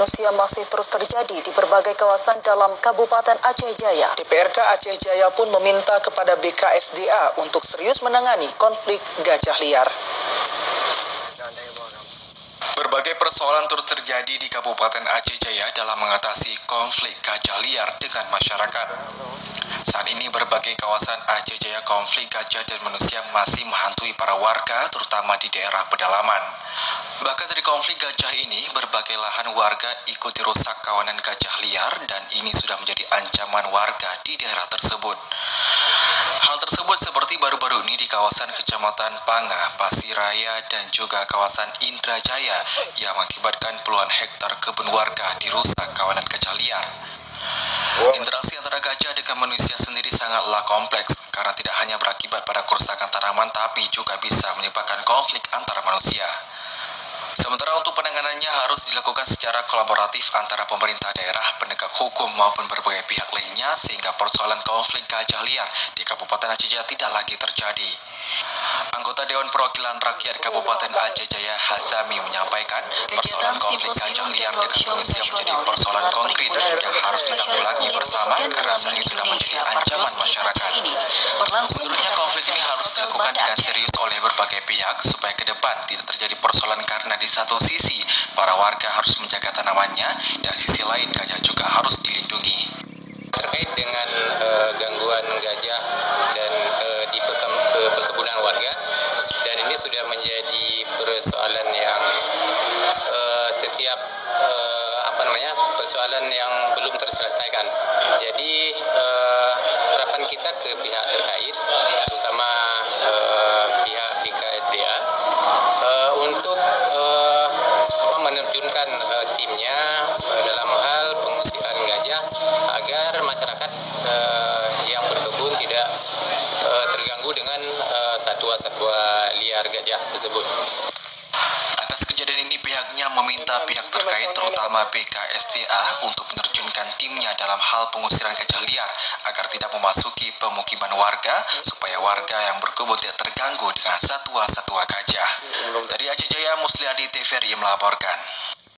manusia masih terus terjadi di berbagai kawasan dalam Kabupaten Aceh Jaya. DPRK Aceh Jaya pun meminta kepada BKSDA untuk serius menangani konflik gajah liar. Berbagai persoalan terus terjadi di Kabupaten Aceh Jaya dalam mengatasi konflik gajah liar dengan masyarakat. Saat ini berbagai kawasan Aceh Jaya konflik gajah dan manusia masih menghantui para warga, terutama di daerah pedalaman. Bahkan dari konflik gajah ini, berbagai lahan warga ikut dirusak kawanan gajah liar dan ini sudah menjadi ancaman warga di daerah tersebut. Hal tersebut seperti baru-baru ini di kawasan Kecamatan Pangah, Pasiraya, dan juga kawasan Indrajaya yang mengakibatkan puluhan hektar kebun warga dirusak kawanan gajah liar. Interaksi antara gajah dengan manusia sendiri sangatlah kompleks karena tidak hanya berakibat pada kerusakan tanaman tapi juga bisa menyebabkan konflik antara manusia. Sementara untuk penanganannya harus dilakukan secara kolaboratif antara pemerintah daerah, penegak hukum maupun berbagai pihak lainnya sehingga persoalan konflik gajah liar di Kabupaten Aceh Jaya tidak lagi terjadi. Anggota Dewan Perwakilan Rakyat Kabupaten Aceh Jaya Hazami menyampaikan persoalan konflik gajah liar dengan manusia menjadi persoalan konkret yang harus ditanggulangi bersama karena saat ini sudah menjadi ancaman masyarakat. Menurutnya konflik ini harus dilakukan dengan serius oleh berbagai pihak supaya ke depan tidak terjadi persoalan karena di satu sisi para warga harus menjaga tanamannya dan sisi lain gajah juga harus dilindungi. Terkait dengan gangguan gajah dan di perkebunan warga, dan ini sudah menjadi persoalan yang setiap persoalan yang belum terselesaikan. Jadi harapan kita ke pihak terkait, terutama pihak BKSDA, untuk menerjunkan timnya dalam hal pengusiran gajah agar masyarakat yang berkebun tidak terganggu dengan satwa-satwa liar gajah tersebut. Atas kejadian ini pihaknya meminta pihak terkait terutama BKSDA untuk menerjunkan timnya dalam hal pengusiran gajah liar agar tidak memasuki pemukiman warga supaya warga yang berkebun tidak terganggu dengan satwa-satwa gajah. Dari Aceh Jaya, Musliadi TVRI melaporkan.